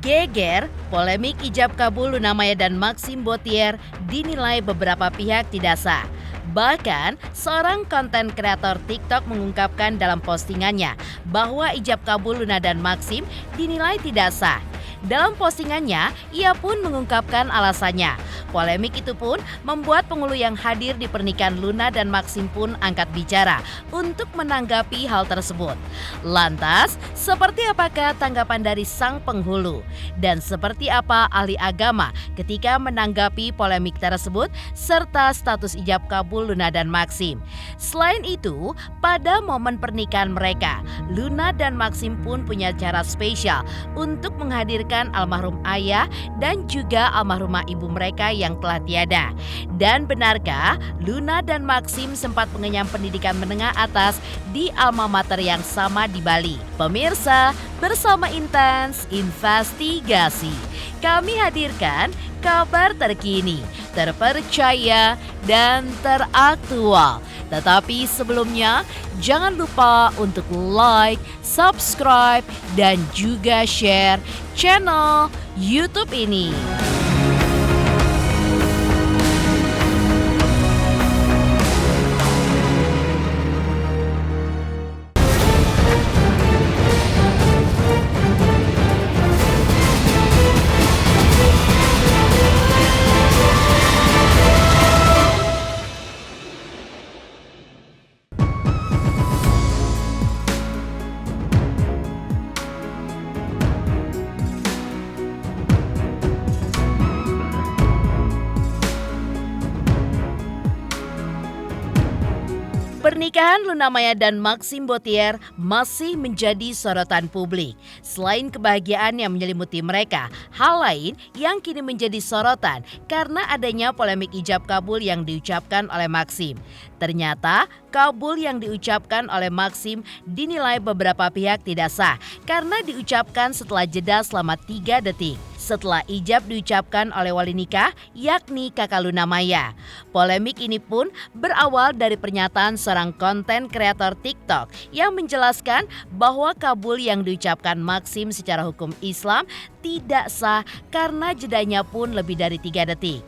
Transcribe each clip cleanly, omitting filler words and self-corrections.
Geger, polemik ijab kabul Luna Maya dan Maxim Bottier dinilai beberapa pihak tidak sah. Bahkan, seorang konten kreator TikTok mengungkapkan dalam postingannya bahwa ijab kabul Luna dan Maxim dinilai tidak sah. Dalam postingannya, ia pun mengungkapkan alasannya. Polemik itu pun membuat penghulu yang hadir di pernikahan Luna dan Maxim pun angkat bicara untuk menanggapi hal tersebut. Lantas, seperti apakah tanggapan dari sang penghulu? Dan seperti apa ahli agama ketika menanggapi polemik tersebut serta status ijab kabul Luna dan Maxim? Selain itu, pada momen pernikahan mereka, Luna dan Maxim pun punya cara spesial untuk menghadirkan almarhum ayah dan juga almarhumah ibu mereka yang telah tiada. Dan benarkah Luna dan Maxim sempat mengenyam pendidikan menengah atas di alma mater yang sama di Bali? Pemirsa, bersama Intens Investigasi, kami hadirkan kabar terkini, terpercaya, dan teraktual. Tetapi sebelumnya, jangan lupa untuk like, subscribe, dan juga share channel YouTube ini. Pernikahan Luna Maya dan Maxim Bottier masih menjadi sorotan publik. Selain kebahagiaan yang menyelimuti mereka, hal lain yang kini menjadi sorotan karena adanya polemik ijab kabul yang diucapkan oleh Maxim. Ternyata kabul yang diucapkan oleh Maxim dinilai beberapa pihak tidak sah karena diucapkan setelah jeda selama 3 detik. Setelah ijab diucapkan oleh wali nikah, yakni kakak Luna Maya. Polemik ini pun berawal dari pernyataan seorang konten kreator TikTok yang menjelaskan bahwa kabul yang diucapkan Maxim secara hukum Islam tidak sah karena jedanya pun lebih dari 3 detik.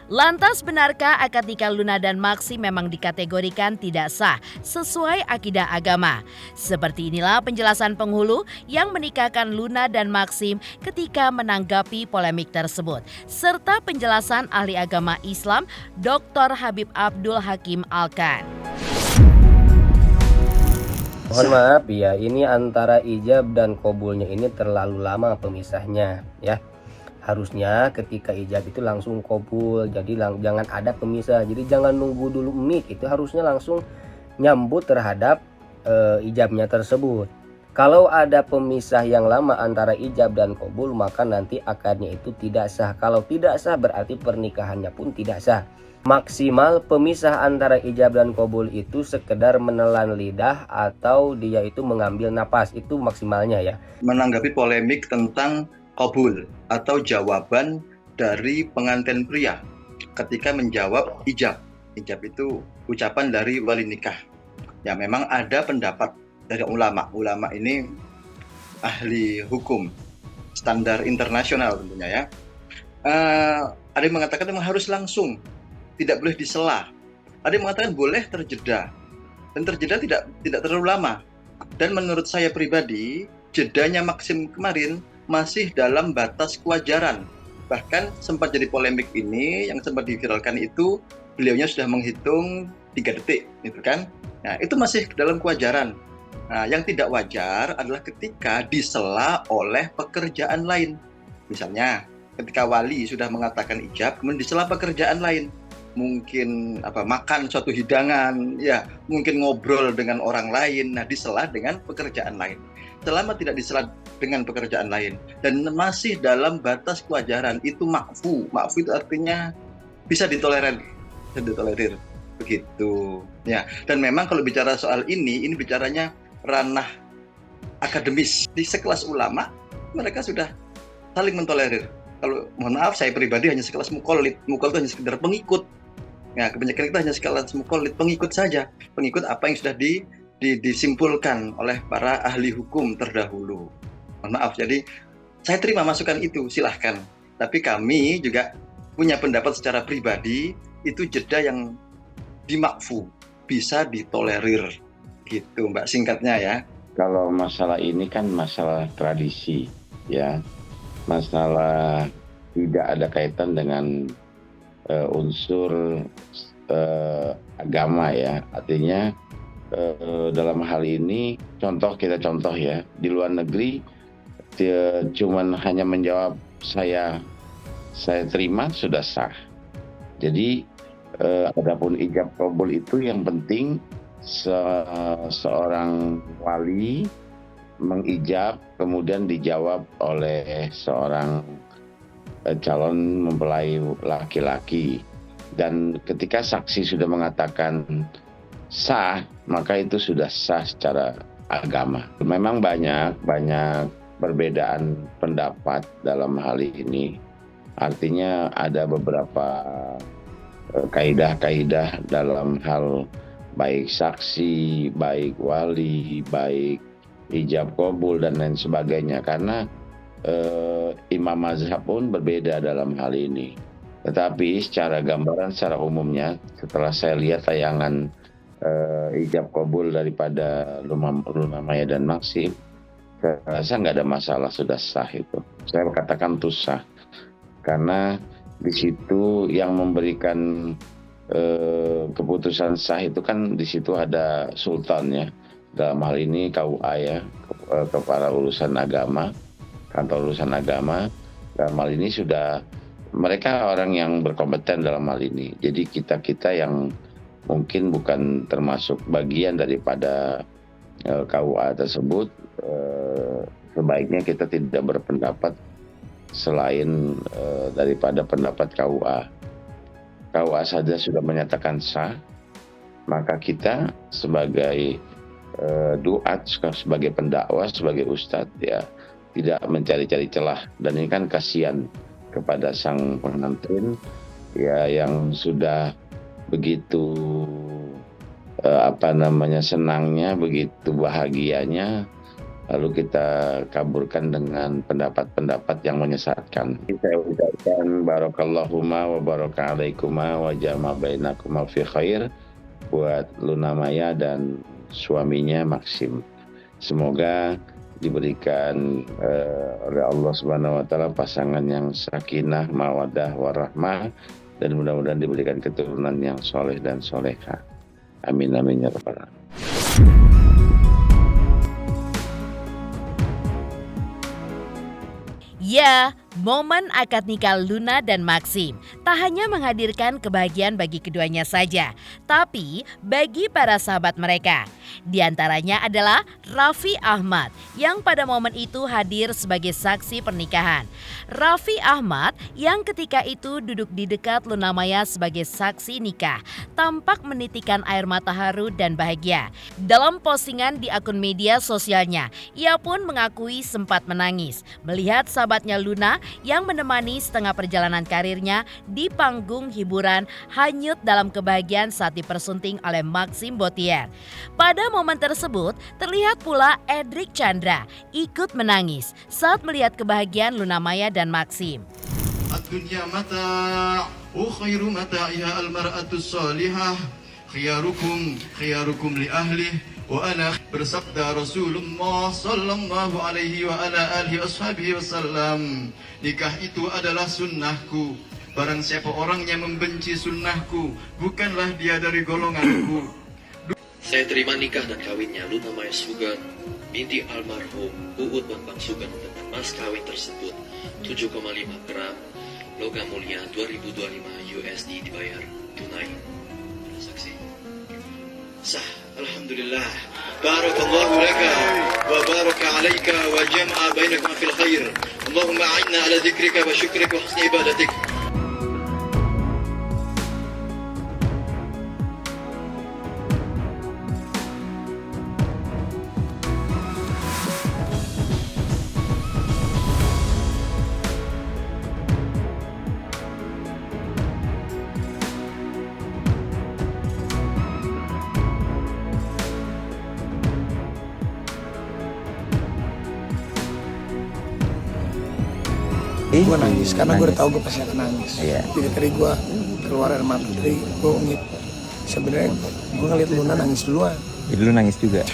Lantas benarkah akad nikah Luna dan Maxim memang dikategorikan tidak sah sesuai akidah agama? Seperti inilah penjelasan penghulu yang menikahkan Luna dan Maxim ketika menanggapi polemik tersebut, serta penjelasan ahli agama Islam Dr. Habib Abdul Hakim Alkan. Mohon maaf ya, ini antara ijab dan qabulnya ini terlalu lama pemisahnya ya. Harusnya ketika ijab itu langsung qabul, jadi jangan ada pemisah. Jadi jangan nunggu dulu mik, itu harusnya langsung nyambut terhadap ijabnya tersebut. Kalau ada pemisah yang lama antara ijab dan qabul, maka nanti akadnya itu tidak sah. Kalau tidak sah berarti pernikahannya pun tidak sah. Maksimal pemisah antara ijab dan qabul itu sekedar menelan lidah atau dia itu mengambil napas, itu maksimalnya ya. Menanggapi polemik tentang qabul atau jawaban dari pengantin pria ketika menjawab ijab. Ijab itu ucapan dari wali nikah. Ya, memang ada pendapat dari ulama. Ulama ini ahli hukum standar internasional tentunya ya. Ada yang mengatakan memang harus langsung, tidak boleh disela. Ada yang mengatakan boleh terjeda, dan terjeda tidak terlalu lama. Dan menurut saya pribadi, jedanya Maxim kemarin masih dalam batas kewajaran. Bahkan sempat jadi polemik ini, yang sempat diviralkan itu, beliaunya sudah menghitung 3 detik, gitu kan. Nah, itu masih dalam kewajaran. Nah, yang tidak wajar adalah ketika disela oleh pekerjaan lain. Misalnya, ketika wali sudah mengatakan ijab, kemudian disela pekerjaan lain. Mungkin makan suatu hidangan, ya, mungkin ngobrol dengan orang lain, nah disela dengan pekerjaan lain. Selama tidak disela dengan pekerjaan lain dan masih dalam batas kewajaran, itu ma'fu. Ma'fu itu artinya bisa ditolerir begitu ya. Dan memang kalau bicara soal ini bicaranya ranah akademis. Di sekelas ulama mereka sudah saling mentolerir. Kalau mohon maaf, saya pribadi hanya sekelas muqallid. Muqallid itu hanya sekedar pengikut. Ya, kebanyakan kita hanya sekelas muqallid, pengikut saja. Pengikut apa yang sudah disimpulkan oleh para ahli hukum terdahulu. Mohon maaf, jadi Saya terima masukan itu, silahkan. Tapi kami juga punya pendapat secara pribadi, itu jeda yang dimakfu, bisa ditolerir. Gitu Mbak, singkatnya ya. Kalau masalah ini kan masalah tradisi, ya. Masalah tidak ada kaitan dengan unsur agama ya. Artinya dalam hal ini kita contoh ya, di luar negeri cuman hanya menjawab saya terima sudah sah. Jadi adapun ijab kabul itu yang penting seorang wali mengijab kemudian dijawab oleh seorang calon mempelai laki-laki, dan ketika saksi sudah mengatakan sah, maka itu sudah sah secara agama. Memang banyak perbedaan pendapat dalam hal ini. Artinya ada beberapa kaidah-kaidah dalam hal baik saksi, baik wali, baik ijab kabul dan lain sebagainya. Karena imam mazhab pun berbeda dalam hal ini. Tetapi secara gambaran, secara umumnya, setelah saya lihat tayangan ijab kabul daripada Luna Maya dan Maxim, saya rasa nggak ada masalah, sudah sah itu. Saya katakan itu sah karena di situ yang memberikan keputusan sah itu kan di situ ada sultannya, dalam hal ini KUA ya, Kepala Urusan Agama, Kantor Urusan Agama. Dalam hal ini sudah mereka orang yang berkompeten dalam hal ini. Jadi kita yang mungkin bukan termasuk bagian daripada KUA tersebut, sebaiknya kita tidak berpendapat selain daripada pendapat KUA. KUA saja sudah menyatakan sah, maka kita sebagai duat, sebagai pendakwah, sebagai ustadz ya tidak mencari-cari celah. Dan ini kan kasihan kepada sang pengantin ya yang sudah begitu senangnya, begitu bahagianya, lalu kita kaburkan dengan pendapat-pendapat yang menyesatkan. Saya ucapkan barakallahu wa baraka alaikuma wa jama bainakuma fi khair buat Luna Maya dan suaminya Maxim. Semoga diberikan oleh Allah Subhanahu wa taala pasangan yang sakinah, mawaddah, warahmah, dan mudah-mudahan diberikan keturunan yang soleh dan soleha. Amin amin ya rabbal alamin. Ya, momen akad nikah Luna dan Maxim tak hanya menghadirkan kebahagiaan bagi keduanya saja, tapi bagi para sahabat mereka. Di antaranya adalah Raffi Ahmad yang pada momen itu hadir sebagai saksi pernikahan. Raffi Ahmad yang ketika itu duduk di dekat Luna Maya sebagai saksi nikah tampak menitikan air mata haru dan bahagia. Dalam postingan di akun media sosialnya, ia pun mengakui sempat menangis melihat sahabatnya Luna yang menemani setengah perjalanan karirnya di panggung hiburan hanyut dalam kebahagiaan saat dipersunting oleh Maxim Bottier. Pada momen tersebut terlihat pula Edric Chandra ikut menangis saat melihat kebahagiaan Luna Maya dan Maxim. Ad-dunya mata' wa khairu mata'iha al-mar'atu salihah khiyarukum li ahli wa ana bersabda Rasulullah sallallahu alaihi wa ala alihi washabihi wasallam, nikah itu adalah sunnahku. Barang siapa orang yang membenci sunnahku, bukanlah dia dari golonganku. Saya terima nikah dan kawinnya Luna Maya Sugeng binti almarhum Uut Bambang Sugeng dengan mas kawin tersebut 7,5 gram logam mulia 2025 USD dibayar tunai. Saksi sah. Alhamdulillah. Barakallahu laka wa baraka alayka wa jama'a bainakuma fil khair. Allahumma a'inna ala dzikrika wa syukrika wa husni ibadatik. Gue nangis karena gue udah tahu gue pasti akan nangis. Iya. Jadi tadi gue keluar air mata, dari gue ngit. Sebenarnya gue ngeliat Luna nangis duluan. Jadi lu nangis juga?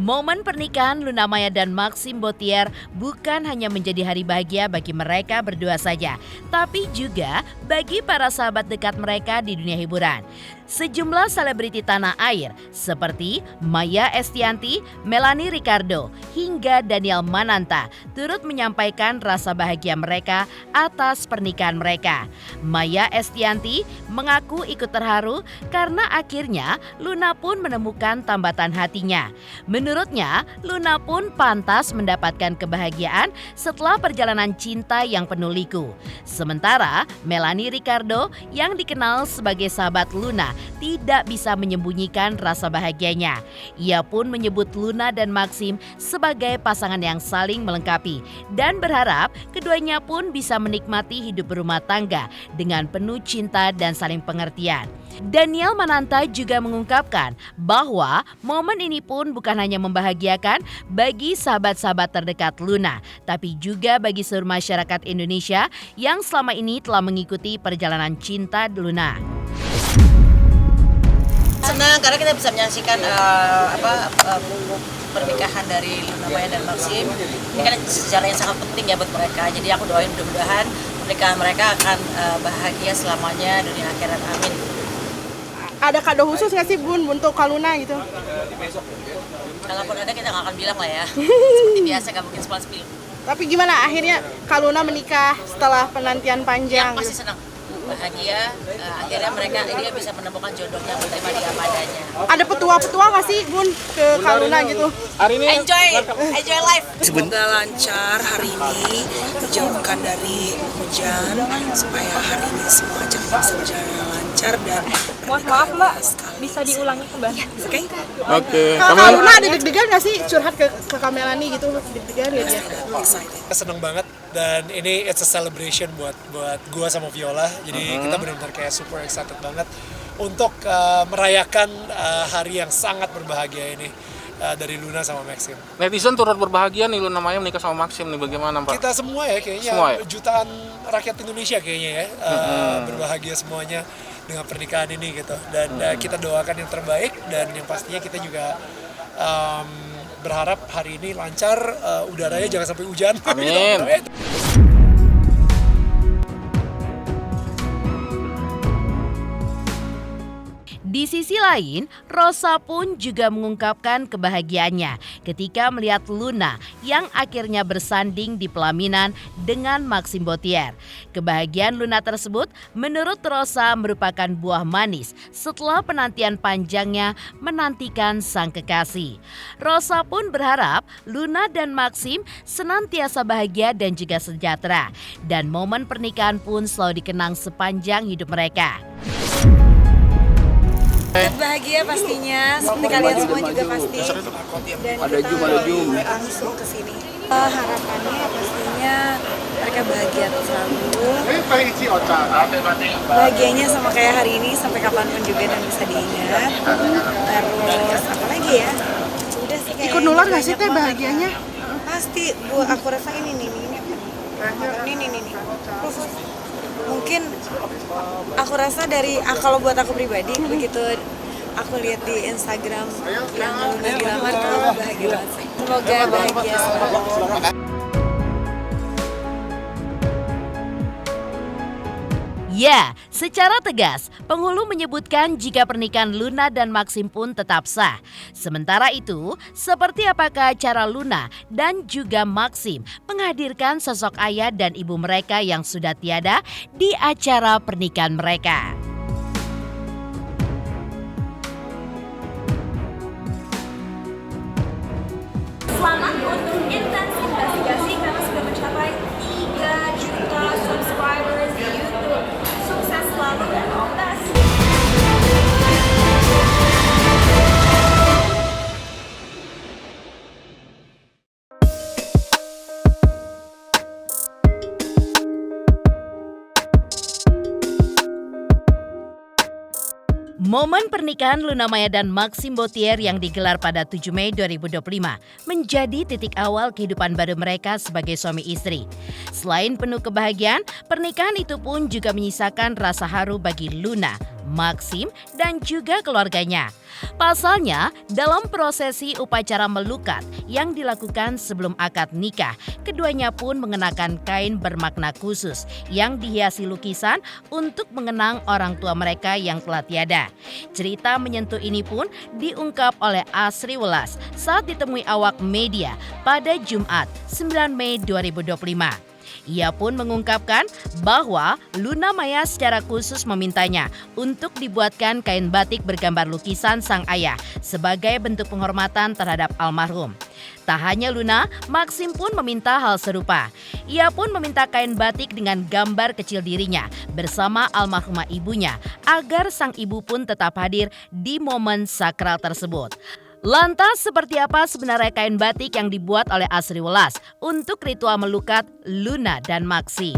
Momen pernikahan Luna Maya dan Maxim Bottier bukan hanya menjadi hari bahagia bagi mereka berdua saja, tapi juga bagi para sahabat dekat mereka di dunia hiburan. Sejumlah selebriti tanah air seperti Maya Estianty, Melanie Ricardo, hingga Daniel Mananta turut menyampaikan rasa bahagia mereka atas pernikahan mereka. Maya Estianty mengaku ikut terharu karena akhirnya Luna pun menemukan tambatan hatinya. Menurutnya, Luna pun pantas mendapatkan kebahagiaan setelah perjalanan cinta yang penuh liku. Sementara Melanie Ricardo yang dikenal sebagai sahabat Luna tidak bisa menyembunyikan rasa bahagianya. Ia pun menyebut Luna dan Maxim sebagai pasangan yang saling melengkapi dan berharap keduanya pun bisa menikmati hidup berumah tangga dengan penuh cinta dan saling pengertian. Daniel Mananta juga mengungkapkan bahwa momen ini pun bukan hanya membahagiakan bagi sahabat-sahabat terdekat Luna, tapi juga bagi seluruh masyarakat Indonesia yang selama ini telah mengikuti perjalanan cinta Luna. Senang karena kita bisa menyaksikan pernikahan dari Luna Maya dan Maxim. Ini kan sejarah yang sangat penting ya buat mereka. Jadi aku doain mudah-mudahan pernikahan mereka akan bahagia selamanya dunia akhirat, amin. Ada kado khusus nggak sih Bun untuk Kak Luna gitu? Kalaupun ada kita nggak akan bilang lah ya. Seperti biasa nggak mungkin spill. Tapi gimana akhirnya Kak Luna menikah setelah penantian panjang? Yang pasti senang, bahagia. Akhirnya dia bisa menemukan jodohnya, menerima dia apa adanya. Ada petua-petua nggak sih Bun ke Kak Luna gitu? Enjoy life. Semoga lancar hari ini, dijauhkan dari hujan supaya hari ini semua acara bisa berjalan lancar dan Maaf Mbak, bisa diulangi kembali? Oke. Kalau Kak Luna ada deg-degan nggak sih curhat ke Kak Melanie gitu? Deg-degan ya dia? Seneng banget dan ini it's a celebration buat gua sama Viola. Jadi kita benar-benar kayak super excited banget untuk merayakan hari yang sangat berbahagia ini dari Luna sama Maxim. Netizen turut berbahagia nih Luna Maya menikah sama Maxim nih, bagaimana Pak? Kita semua ya kayaknya Semua ya? Jutaan rakyat Indonesia kayaknya ya berbahagia semuanya dengan pernikahan ini gitu. Dan kita doakan yang terbaik dan yang pastinya kita juga berharap hari ini lancar, udaranya jangan sampai hujan. Amin. Di sisi lain, Rosa pun juga mengungkapkan kebahagiaannya ketika melihat Luna yang akhirnya bersanding di pelaminan dengan Maxim Bottier. Kebahagiaan Luna tersebut menurut Rosa merupakan buah manis setelah penantian panjangnya menantikan sang kekasih. Rosa pun berharap Luna dan Maxim senantiasa bahagia dan juga sejahtera, dan momen pernikahan pun selalu dikenang sepanjang hidup mereka. Bahagia pastinya, seperti kalian semua juga pasti. Dan kita langsung ke sini. Harapannya pastinya mereka bahagia selalu. Bahagianya sama kayak hari ini sampai kapanpun juga dan bisa diingat. Terus apa lagi ya? Udah sih kayak. Ikut nular nggak sih teh bahagianya? Pasti. Aku rasa ini nih. Mungkin aku rasa kalau buat aku pribadi begitu aku lihat di Instagram yang Luna dilamar tuh aku bahagia banget sih. Semoga bahagia selalu. Ya, secara tegas, penghulu menyebutkan jika pernikahan Luna dan Maxim pun tetap sah. Sementara itu, seperti apakah cara Luna dan juga Maxim menghadirkan sosok ayah dan ibu mereka yang sudah tiada di acara pernikahan mereka? Selamat untuk intensif investigasi karena sudah mencapai 3 juta subscribers di YouTube. Sukses selalu dan all the best. Momen pernikahan Luna Maya dan Maxim Bottier yang digelar pada 7 Mei 2025 menjadi titik awal kehidupan baru mereka sebagai suami istri. Selain penuh kebahagiaan, pernikahan itu pun juga menyisakan rasa haru bagi Luna, Maxim, dan juga keluarganya. Pasalnya, dalam prosesi upacara melukat yang dilakukan sebelum akad nikah, keduanya pun mengenakan kain bermakna khusus yang dihiasi lukisan untuk mengenang orang tua mereka yang telah tiada. Cerita menyentuh ini pun diungkap oleh Asri Welas saat ditemui awak media pada Jumat 9 Mei 2025. Ia pun mengungkapkan bahwa Luna Maya secara khusus memintanya untuk dibuatkan kain batik bergambar lukisan sang ayah sebagai bentuk penghormatan terhadap almarhum. Tak hanya Luna, Maxim pun meminta hal serupa. Ia pun meminta kain batik dengan gambar kecil dirinya bersama almarhumah ibunya agar sang ibu pun tetap hadir di momen sakral tersebut. Lantas seperti apa sebenarnya kain batik yang dibuat oleh Asri Welas untuk ritual melukat Luna dan Maxim?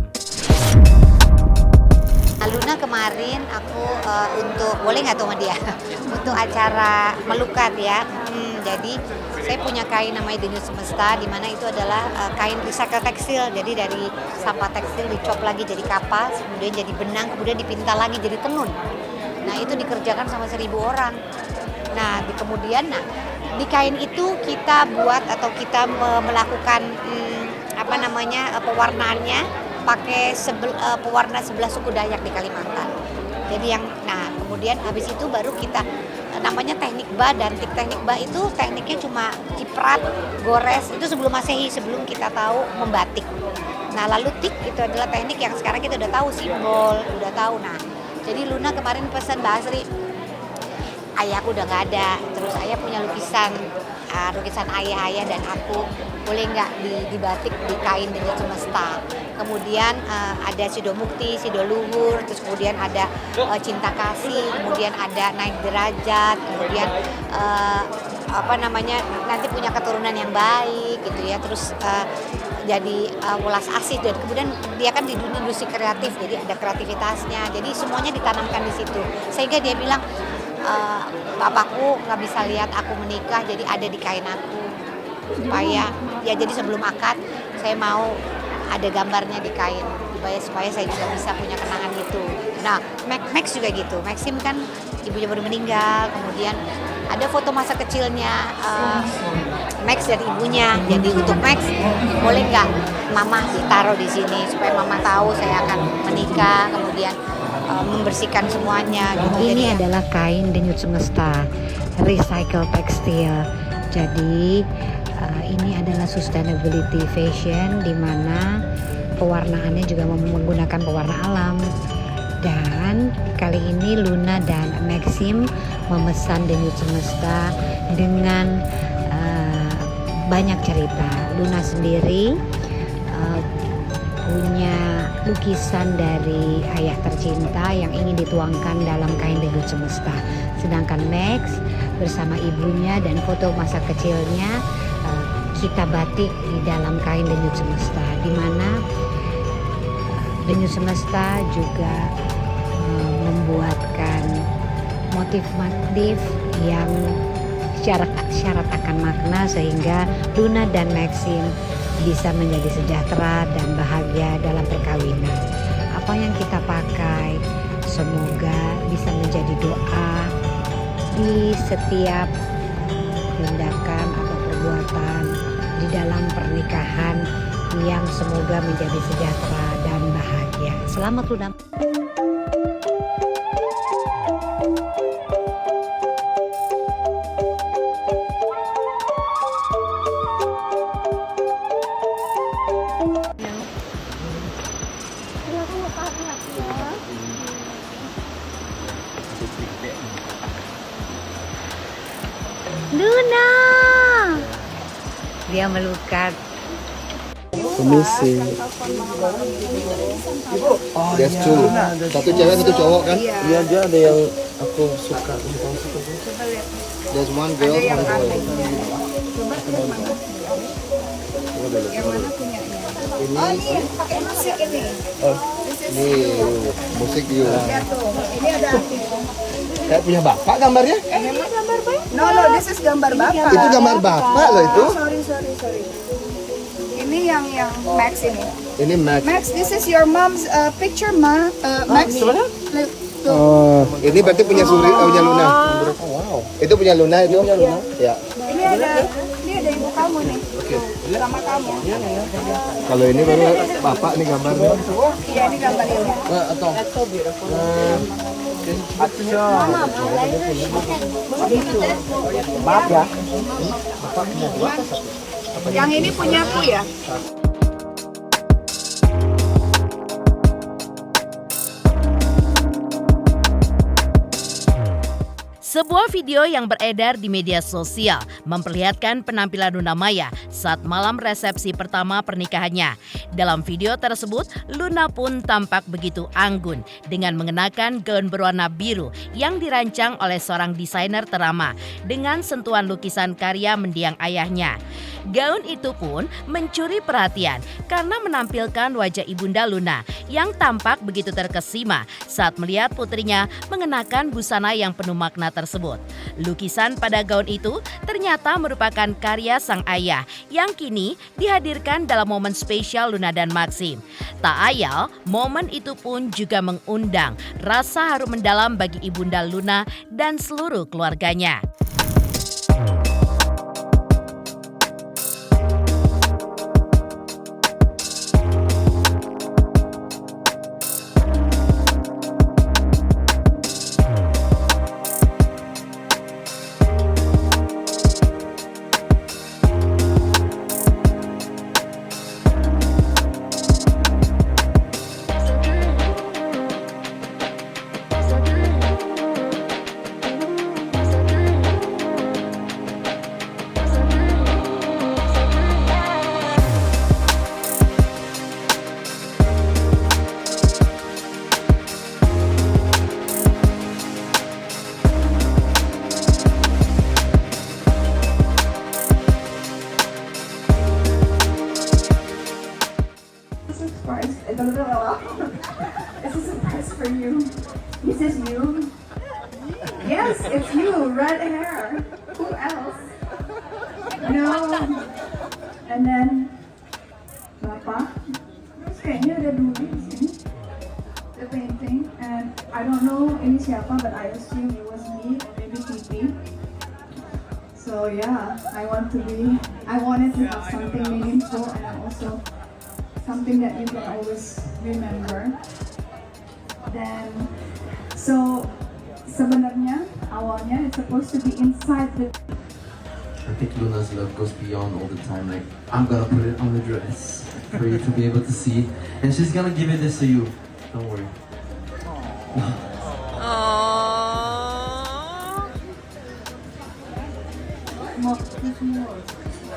Luna kemarin aku untuk boleh nggak tuh sama dia untuk acara melukat ya. Jadi saya punya kain namanya Denyut Semesta, di mana itu adalah kain recycle tekstil. Jadi dari sampah tekstil dicop lagi jadi kapas, kemudian jadi benang, kemudian dipintal lagi jadi tenun. Nah itu dikerjakan sama 1.000 orang. Nah kemudian di kain itu kita buat atau kita melakukan pewarnaannya pakai pewarna 11 suku Dayak di Kalimantan. Jadi kemudian habis itu baru kita namanya teknik ba, dan teknik ba itu tekniknya cuma ciprat, gores, itu sebelum Masehi, sebelum kita tahu membatik. Nah lalu tik itu adalah teknik yang sekarang kita udah tahu, simbol, udah tahu. Nah jadi Luna kemarin pesan Mbak Asri, ayahku udah nggak ada, terus ayah punya lukisan ayah dan aku, boleh nggak dibatik di kain Denyut Semesta. Kemudian ada Sido Mukti, Sido Luhur, terus kemudian ada Cinta Kasih, kemudian ada Naik Derajat, kemudian nanti punya keturunan yang baik gitu ya, terus jadi welas asih, dan kemudian dia kan di dunia industri kreatif, jadi ada kreativitasnya, jadi semuanya ditanamkan di situ, sehingga dia bilang bapakku nggak bisa lihat aku menikah, jadi ada di kain aku, supaya ya jadi sebelum akad saya mau ada gambarnya di kain supaya saya juga bisa punya kenangan itu. Nah Max juga gitu, Maxim kan ibunya baru meninggal, kemudian ada foto masa kecilnya Max dari ibunya. Jadi untuk Max, boleh nggak mama ditaruh di sini supaya mama tahu saya akan menikah, kemudian membersihkan semuanya gitu. Ini adalah kain Denyut Semesta, recycle tekstil. Jadi ini adalah sustainability fashion, di mana pewarnaannya juga menggunakan pewarna alam. Dan kali ini Luna dan Maxim memesan Denyut Semesta dengan banyak cerita. Luna sendiri punya lukisan dari ayah tercinta yang ingin dituangkan dalam kain Denyut Semesta. Sedangkan Max bersama ibunya dan foto masa kecilnya kita batik di dalam kain Denyut Semesta, di mana Denyut Semesta juga membuatkan motif-motif yang syarat akan makna, sehingga Luna dan Maxim bisa menjadi sejahtera dan bahagia dalam perkawinan. Apa yang kita pakai semoga bisa menjadi doa di setiap tindakan atau perbuatan di dalam pernikahan yang semoga menjadi sejahtera dan bahagia. Selamat Luna. Luna, dia melukat. Komisi. That's two. Satu cewek, satu cowok kan? Iya, dia ada yang aku suka. There's one girl, one boy. Yang mana punyanya? Ini pakai musik ini. Oh, ini musik yuk. Lihat tuh, ini ada artinya. Kayak punya bapak gambarnya? Emang gambar bapak? No, this is gambar bapak. Itu gambar bapak loh itu. Sorry. Ini yang Max ini. Ini Max. Max, this is your mom's picture, Ma. Max. Oh, ini berarti punya punya Luna. Oh, wow. Itu punya Luna itu? Punya Luna. Ya. Ini ada ibu kamu nih. Oke. Sama kamu. Kalau ini baru bapak nih gambarnya. Iya, ini gambar ini. Atau. Maaf ya. Yang ini punyaku ya. Sebuah video yang beredar di media sosial memperlihatkan penampilan Luna Maya saat malam resepsi pertama pernikahannya. Dalam video tersebut, Luna pun tampak begitu anggun dengan mengenakan gaun berwarna biru yang dirancang oleh seorang desainer ternama dengan sentuhan lukisan karya mendiang ayahnya. Gaun itu pun mencuri perhatian karena menampilkan wajah ibunda Luna yang tampak begitu terkesima saat melihat putrinya mengenakan busana yang penuh makna tersebut. Lukisan pada gaun itu ternyata merupakan karya sang ayah yang kini dihadirkan dalam momen spesial Luna dan Maxim. Tak ayal, momen itu pun juga mengundang rasa haru mendalam bagi ibunda Luna dan seluruh keluarganya. This is a surprise for you. This is you. Yes, it's you. Red hair. Who else? No. And then Bapak. Terus kayaknya ada dua di sini. The painting. And I don't know ini siapa, but I assume it was me or maybe Titi. So yeah, I wanted to have something meaningful and also something that you can always remember. Then, so sebenarnya awalnya it's supposed to be inside the. I think Luna's love goes beyond all the time. Like, I'm gonna put it on the dress for you to be able to see, and she's gonna give it this to you. Don't worry.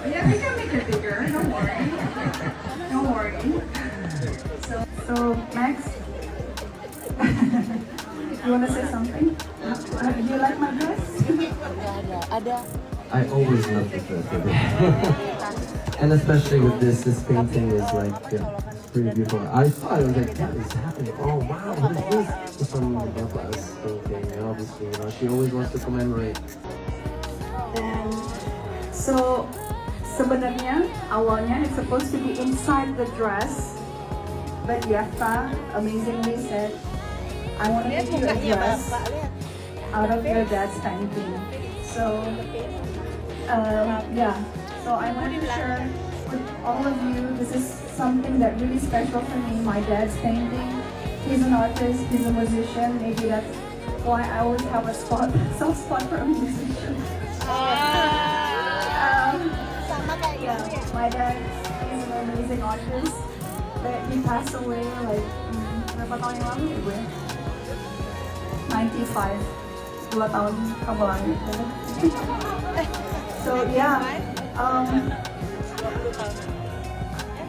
Yeah, we can make it bigger. Don't worry. Don't worry. So Max, you wanna say something? Do you like my dress? Ada. I always love the dress, and especially with this painting is like, it's pretty beautiful. I thought it was like, what is happening? Oh wow, what is this? It's from Baba's painting, and obviously, she always wants to commemorate. And so sebenarnya awalnya it's supposed to be inside the dress, but Yafta amazingly said, I want to give you a dress out of your dad's painting. So yeah, so I want to share with all of you, this is something that really special for me, my dad's painting. He's an artist, he's a musician, maybe that's why I always have a soft spot for a musician. Yeah, my dad is an amazing artist, but he passed away like berapa tahun yang lalu ya gue? 95, 2 tahun kebetulan itu. So yeah,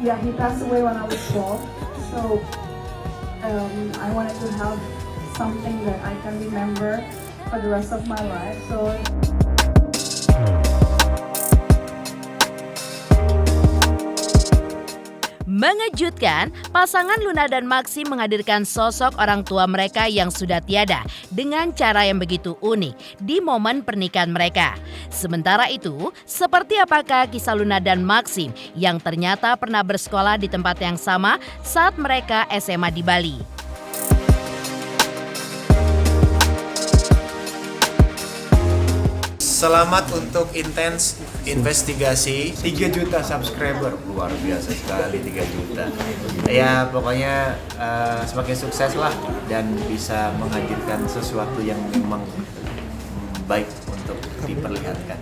yeah, he passed away when I was 12. So I wanted to have something that I can remember for the rest of my life. So. Mengejutkan, pasangan Luna dan Maxim menghadirkan sosok orang tua mereka yang sudah tiada dengan cara yang begitu unik di momen pernikahan mereka. Sementara itu, seperti apakah kisah Luna dan Maxim yang ternyata pernah bersekolah di tempat yang sama saat mereka SMA di Bali? Selamat untuk Intens Investigasi 3 juta subscriber, luar biasa sekali 3 juta. Ya pokoknya semakin sukses lah dan bisa menghadirkan sesuatu yang memang baik untuk diperlihatkan.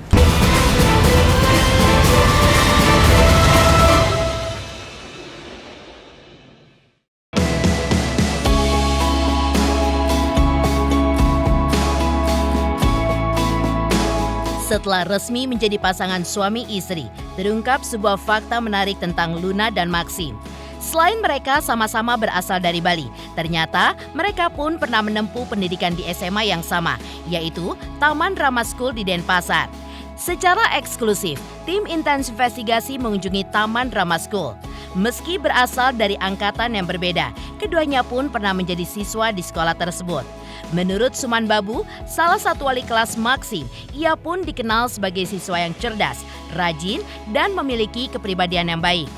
Setelah resmi menjadi pasangan suami istri, terungkap sebuah fakta menarik tentang Luna dan Maxim. Selain mereka sama-sama berasal dari Bali, ternyata mereka pun pernah menempuh pendidikan di SMA yang sama, yaitu Taman Rama School di Denpasar. Secara eksklusif, tim Intens Investigasi mengunjungi Taman Rama School. Meski berasal dari angkatan yang berbeda, keduanya pun pernah menjadi siswa di sekolah tersebut. Menurut Suman Babu, salah satu wali kelas Maxim, ia pun dikenal sebagai siswa yang cerdas, rajin, dan memiliki kepribadian yang baik.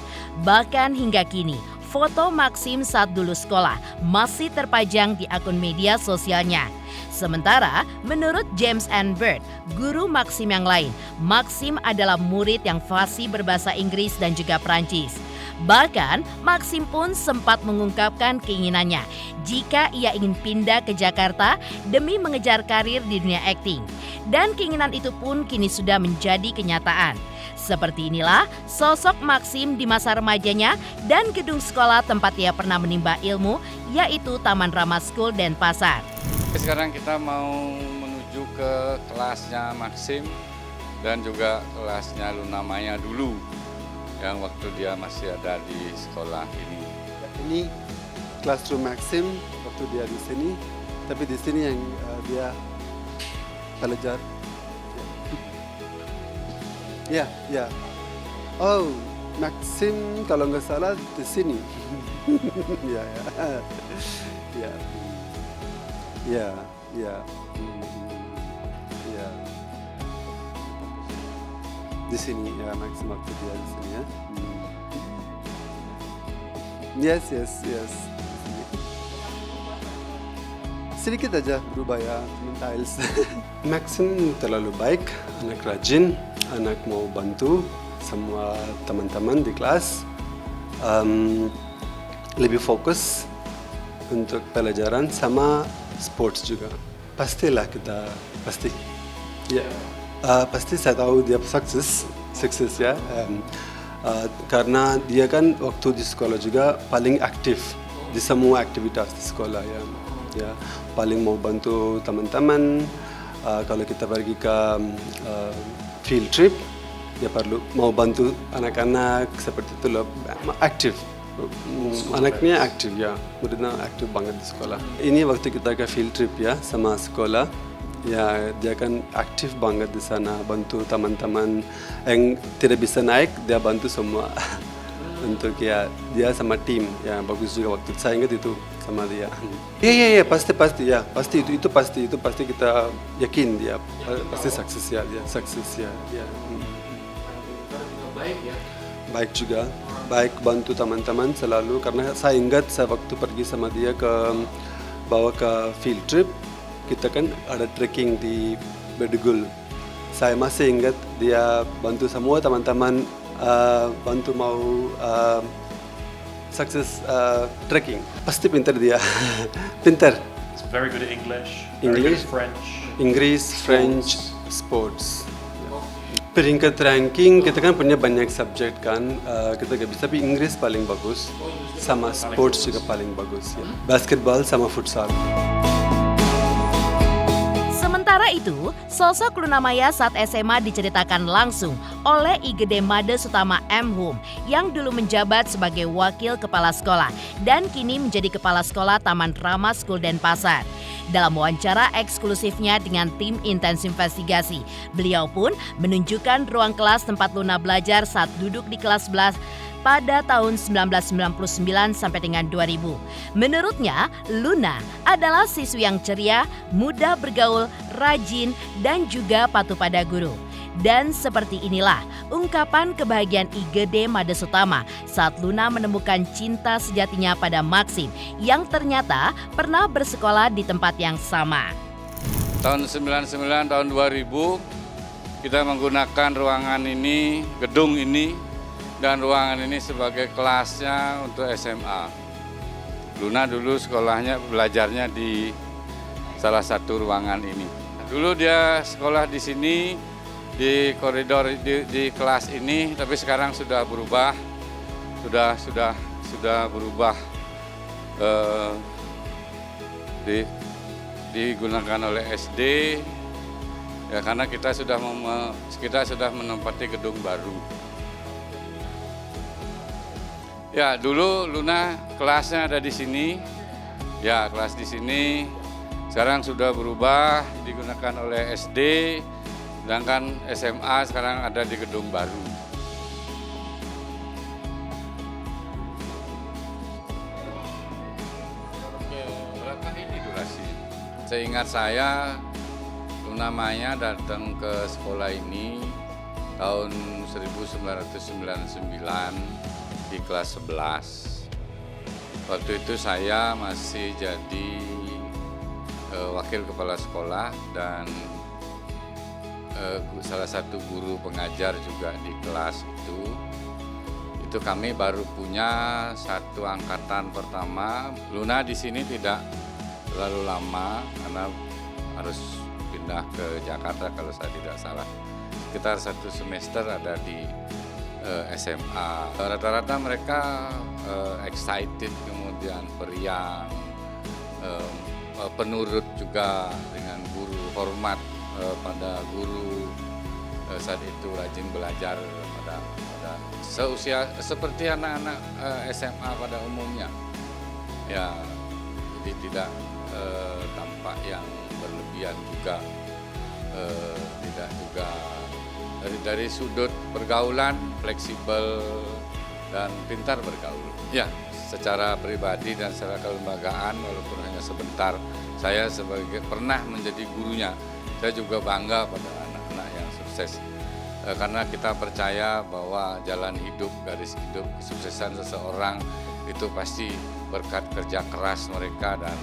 Bahkan hingga kini, foto Maxim saat dulu sekolah masih terpajang di akun media sosialnya. Sementara, menurut James and Bird, guru Maxim yang lain, Maxim adalah murid yang fasih berbahasa Inggris dan juga Prancis. Bahkan, Maxim pun sempat mengungkapkan keinginannya jika ia ingin pindah ke Jakarta demi mengejar karir di dunia akting. Dan keinginan itu pun kini sudah menjadi kenyataan. Seperti inilah sosok Maxim di masa remajanya dan gedung sekolah tempat ia pernah menimba ilmu, yaitu Taman Rama School Denpasar. Sekarang kita mau menuju ke kelasnya Maxim dan juga kelasnya Luna Maya dulu, yang waktu dia masih ada di sekolah ini. Ini classroom Maxim waktu dia di sini, tapi di sini yang dia belajar. Ya. Oh, Maxim kalau nggak salah di sini. Ya. Di sini ya, Maxim waktu dia di sini ya. Yes. Sedikit aja berubah ya, tiles. Maxim terlalu baik, anak rajin, anak mau bantu semua teman-teman di kelas. Lebih fokus untuk pelajaran sama sports juga. Pastilah kita pasti. Ya. Pasti saya tahu dia sukses ya, karena dia kan waktu di sekolah juga paling aktif di semua aktivitas di sekolah ya, paling mau bantu teman-teman. Kalau kita pergi ke field trip, dia perlu mau bantu anak-anak seperti itu loh, aktif. Anaknya aktif ya, muridnya aktif banget di sekolah. Ini waktu kita ke field trip ya sama sekolah. Ya, dia kan aktif banget di sana, bantu teman-teman yang tidak bisa naik, dia bantu semua. Untuk ya, dia sama tim, ya bagus juga waktu saya ingat itu sama dia. Iya, pasti itu pasti kita yakin dia pasti sukses ya, dia sukses ya. Baik ya. Baik juga, baik bantu teman-teman selalu, karena saya ingat saya waktu pergi sama dia bawa ke field trip. Kita kan ada trekking di Bedugul. Saya masih ingat dia bantu semua teman-teman bantu mau sukses trekking. Pasti pintar dia, pintar. He's very good at English, English, French, sports. Peringkat ranking kita kan punya banyak subjek kan, kita gak bisa, tapi Inggris paling bagus, sama sports juga paling bagus ya. Basketball sama futsal. Sementara itu, sosok Luna Maya saat SMA diceritakan langsung oleh Igede Made Sutama M. Hum yang dulu menjabat sebagai wakil kepala sekolah dan kini menjadi kepala sekolah Taman Rama School Denpasar. Dalam wawancara eksklusifnya dengan tim Intens Investigasi, beliau pun menunjukkan ruang kelas tempat Luna belajar saat duduk di kelas 11 pada tahun 1999 sampai dengan 2000. Menurutnya, Luna adalah siswi yang ceria, mudah bergaul, rajin, dan juga patuh pada guru. Dan seperti inilah ungkapan kebahagiaan IGD Mades Utama saat Luna menemukan cinta sejatinya pada Maxim yang ternyata pernah bersekolah di tempat yang sama. Tahun 99, tahun 2000 kita menggunakan ruangan ini, gedung ini, dan ruangan ini sebagai kelasnya untuk SMA. Luna dulu sekolahnya, belajarnya di salah satu ruangan ini. Dulu dia sekolah di sini, di koridor di kelas ini, tapi sekarang sudah berubah, sudah berubah, digunakan oleh SD, ya karena kita sudah menempati gedung baru. Ya dulu Luna kelasnya ada di sini, ya kelas di sini, sekarang sudah berubah, digunakan oleh SD. Sedangkan SMA sekarang ada di gedung baru. Berapa ini durasi? Seingat saya, Luna Maya datang ke sekolah ini tahun 1999 di kelas 11. Waktu itu saya masih jadi wakil kepala sekolah dan salah satu guru pengajar juga di kelas itu kami baru punya satu angkatan pertama. Luna di sini tidak terlalu lama karena harus pindah ke Jakarta kalau saya tidak salah. Sekitar 1 semester ada di SMA. Rata-rata mereka excited, kemudian periang, penurut juga dengan guru, hormat pada guru, saat itu rajin belajar pada seusia seperti anak-anak SMA pada umumnya. Ya, jadi tidak tampak yang berlebihan juga, tidak juga dari sudut pergaulan fleksibel dan pintar bergaul. Ya, secara pribadi dan secara kelembagaan walaupun hanya sebentar, saya pernah menjadi gurunya. Saya juga bangga pada anak-anak yang sukses karena kita percaya bahwa jalan hidup, garis hidup, kesuksesan seseorang itu pasti berkat kerja keras mereka dan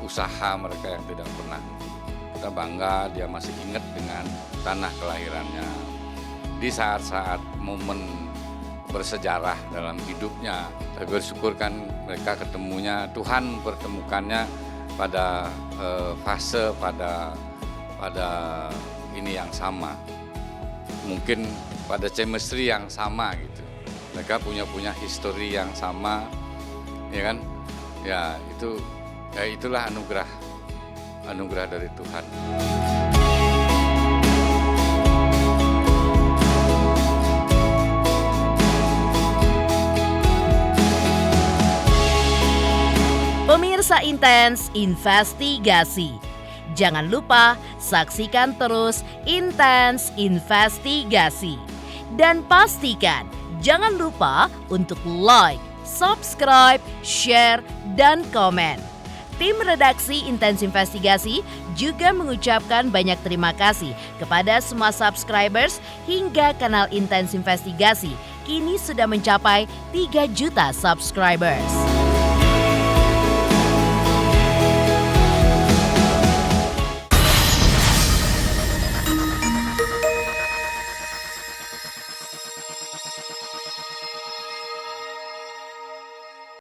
usaha mereka yang tidak pernah. Kita bangga dia masih ingat dengan tanah kelahirannya. Di saat-saat momen bersejarah dalam hidupnya, saya bersyukur kan mereka ketemunya, Tuhan mempertemukannya pada fase pada ini yang sama, mungkin pada chemistry yang sama gitu. Mereka punya histori yang sama, ya kan? Ya itulah anugerah dari Tuhan. Pemirsa Intens Investigasi. Jangan lupa saksikan terus Intens Investigasi. Dan pastikan jangan lupa untuk like, subscribe, share, dan komen. Tim redaksi Intens Investigasi juga mengucapkan banyak terima kasih kepada semua subscribers hingga kanal Intens Investigasi kini sudah mencapai 3 juta subscribers.